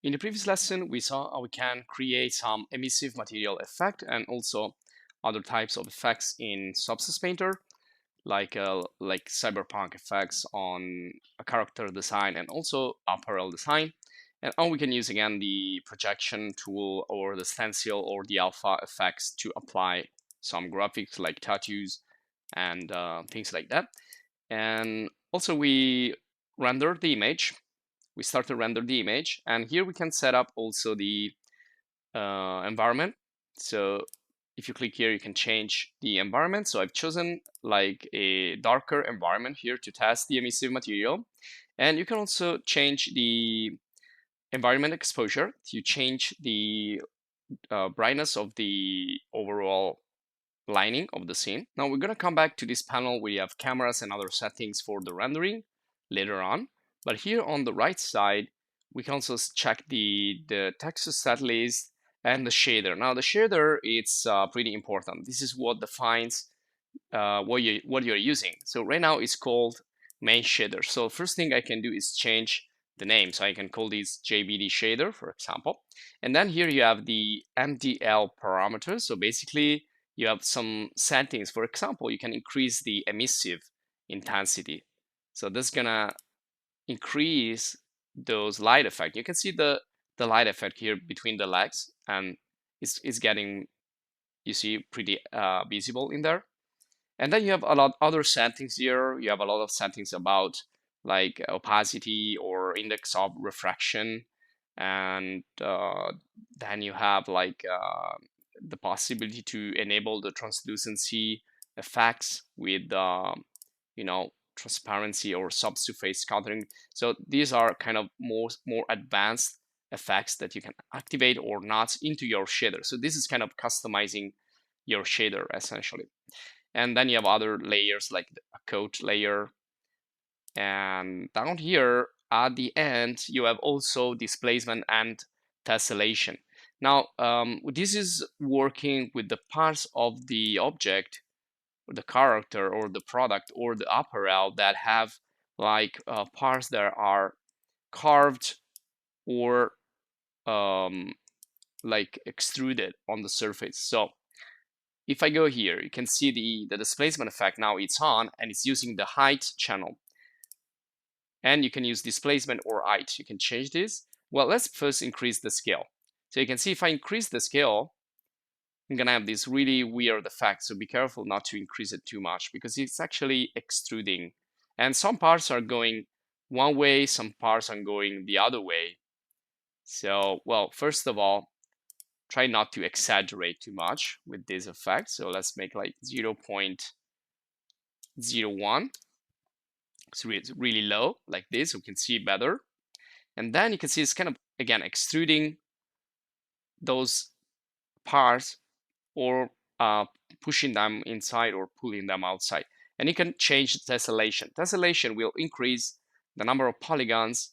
In the previous lesson, we saw how we can create some emissive material effect and also other types of effects in Substance Painter, like cyberpunk effects on a character design and also apparel design. And how we can use again the projection tool or the stencil or the alpha effects to apply some graphics like tattoos and things like that. And also we rendered the image. We start to render the image, and here we can set up also the environment. So if you click here, you can change the environment. So I've chosen like a darker environment here to test the emissive material. And you can also change the environment exposure to change the brightness of the overall lining of the scene. Now we're going to come back to this panel where you have cameras and other settings for the rendering later on. But here on the right side, we can also check the texture set list and the shader. Now the shader, it's pretty important. This is what defines what you're using. So right now it's called main shader. So first thing I can do is change the name. So I can call this JBD shader, for example. And then here you have the MDL parameters. So basically you have some settings. For example, you can increase the emissive intensity. So this is gonna increase those light effect. You can see the light effect here between the legs, and it's getting, you see, pretty visible in there. And then you have a lot other settings here. You have a lot of settings about like opacity or index of refraction, and then you have like the possibility to enable the translucency effects with you know, transparency or subsurface scattering. So these are kind of more advanced effects that you can activate or not into your shader. So this is kind of customizing your shader essentially. And then you have other layers like a coat layer. And down here at the end, you have also displacement and tessellation. Now, this is working with the parts of the object, or the character, or the product, or the apparel that have like parts that are carved or like extruded on the surface. So if I go here, you can see the displacement effect now it's on, and it's using the height channel. And you can use displacement or height. You can change this. Well, let's first increase the scale. So you can see if I increase the scale, I'm gonna have this really weird effect. So be careful not to increase it too much because it's actually extruding. And some parts are going one way, some parts are going the other way. So, well, first of all, try not to exaggerate too much with this effect. So let's make like 0.01. So it's really low like this, so we can see better. And then you can see it's kind of, again, extruding those parts or pushing them inside or pulling them outside. And you can change the tessellation. Tessellation will increase the number of polygons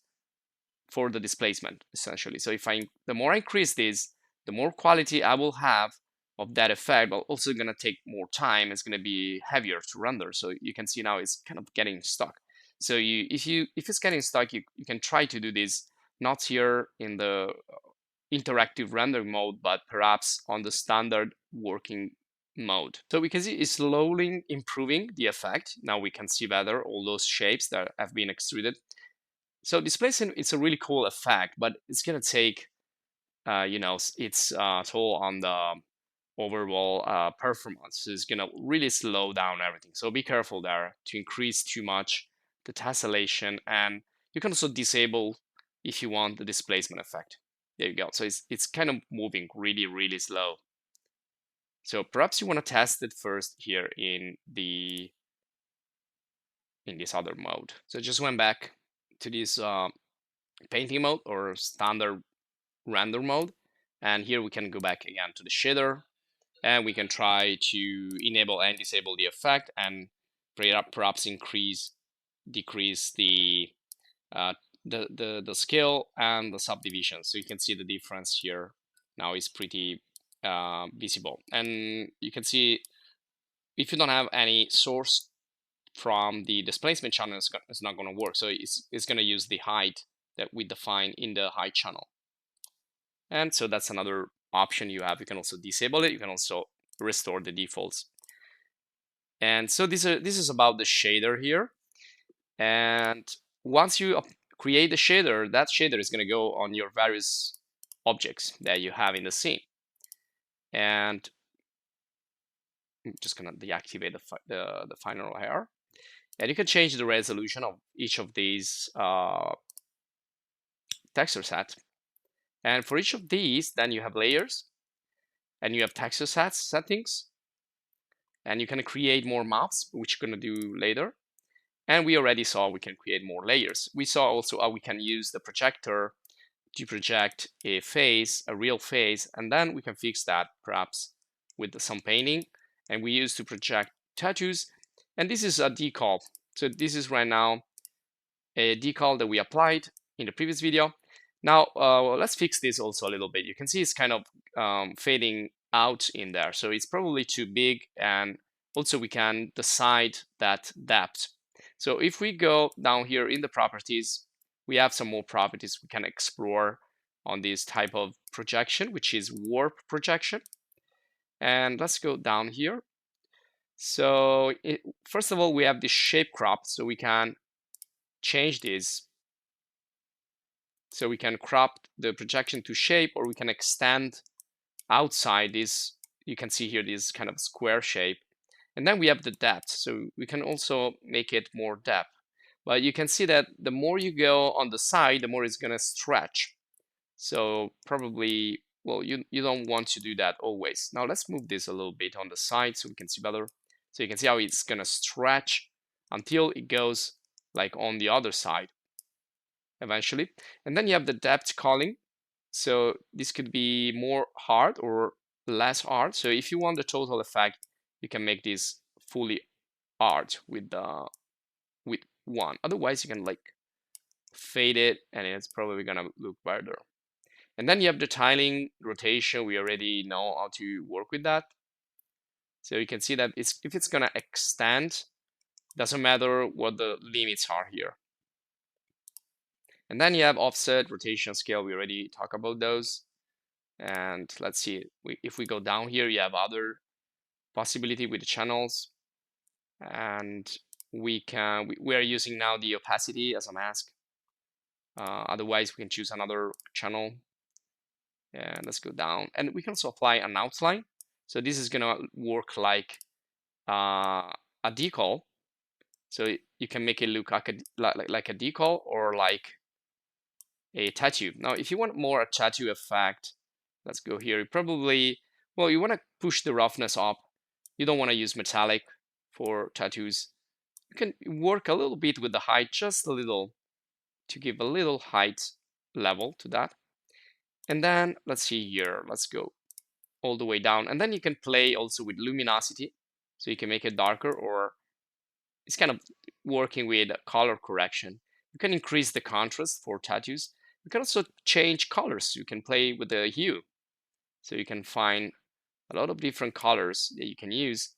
for the displacement, essentially. So if the more I increase this, the more quality I will have of that effect, but also going to take more time. It's going to be heavier to render. So you can see now it's kind of getting stuck. So if it's getting stuck, you can try to do this not here in the interactive rendering mode, but perhaps on the standard working mode. So we can see it's slowly improving the effect. Now we can see better all those shapes that have been extruded. So displacement, it's a really cool effect, but it's gonna take, you know, its toll on the overall performance. So it's gonna really slow down everything. So be careful there to increase too much the tessellation, and you can also disable if you want the displacement effect. There you go. So it's kind of moving really slow. So perhaps you want to test it first here in this other mode. So I just went back to this painting mode or standard render mode, and here we can go back again to the shader, and we can try to enable and disable the effect, and perhaps decrease the scale and the subdivision. So you can see the difference here now is pretty visible. And you can see if you don't have any source from the displacement channel, it's not going to work. So it's going to use the height that we define in the height channel. And so that's another option you have. You can also disable it. You can also restore the defaults. And so this is about the shader here. And once you create the shader, that shader is going to go on your various objects that you have in the scene. And I'm just going to deactivate the final layer. And you can change the resolution of each of these texture sets. And for each of these, then you have layers, and you have texture sets settings, and you can create more maps, which you're going to do later. And we already saw we can create more layers. We saw also how we can use the projector to project a face, a real face, and then we can fix that perhaps with some painting. And we use to project tattoos. And this is a decal. So this is right now a decal that we applied in the previous video. Now let's fix this also a little bit. You can see it's kind of fading out in there. So it's probably too big, and also we can decide that depth. So if we go down here in the properties, we have some more properties we can explore on this type of projection, which is warp projection. And let's go down here. So first of all, we have the shape crop, so we can change this. So we can crop the projection to shape, or we can extend outside this. You can see here this kind of square shape. And then we have the depth. So we can also make it more depth. But you can see that the more you go on the side, the more it's going to stretch. So probably, well, you don't want to do that always. Now let's move this a little bit on the side so we can see better. So you can see how it's going to stretch until it goes like on the other side eventually. And then you have the depth calling. So this could be more hard or less hard. So if you want the total effect, you can make this fully hard with one. Otherwise, you can like fade it, and it's probably gonna look better. And then you have the tiling, rotation. We already know how to work with that. So you can see that if it's gonna extend, doesn't matter what the limits are here. And then you have offset, rotation, scale. We already talked about those. And let's see, if we go down here, you have other possibility with the channels. And we are using now the opacity as a mask. Otherwise, we can choose another channel. And let's go down. And we can also apply an outline. So this is gonna work like a decal. So you can make it look like a decal or like a tattoo. Now, if you want more a tattoo effect, let's go here. You probably, well, you want to push the roughness up. You don't want to use metallic for tattoos. You can work a little bit with the height, just a little, to give a little height level to that. And then let's see here. Let's go all the way down. And then you can play also with luminosity. So you can make it darker, or it's kind of working with color correction. You can increase the contrast for tattoos. You can also change colors. You can play with the hue. So you can find a lot of different colors that you can use.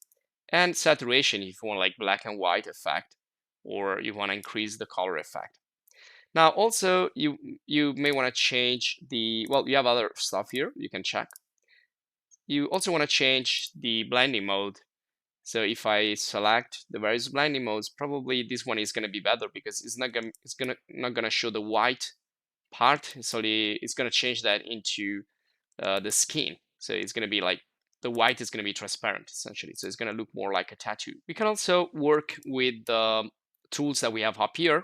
And saturation if you want like black and white effect, or you want to increase the color effect. Now also you may want to change the, well, you have other stuff here you can check. You also want to change the blending mode. So if I select the various blending modes, probably this one is going to be better because it's not gonna show the white part. So it's going to change that into the skin. So it's going to be like the white is going to be transparent essentially. So it's going to look more like a tattoo. We can also work with the tools that we have up here,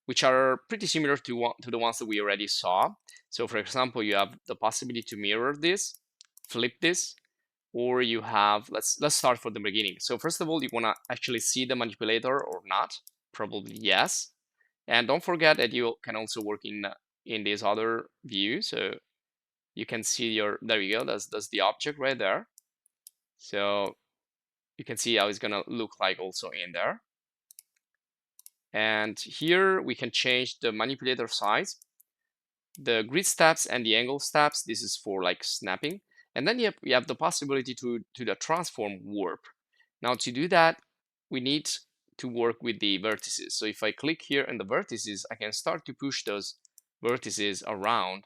which are pretty similar to the ones that we already saw. So for example, you have the possibility to mirror this, flip this, or you have, let's start from the beginning. So first of all, you want to actually see the manipulator or not. Probably yes. And don't forget that you can also work in this other view. So you can see there you go, that's the object right there. So you can see how it's gonna look like also in there. And here we can change the manipulator size, the grid steps and the angle steps. This is for like snapping. And then you have the possibility to the transform warp. Now to do that, we need to work with the vertices. So if I click here in the vertices, I can start to push those vertices around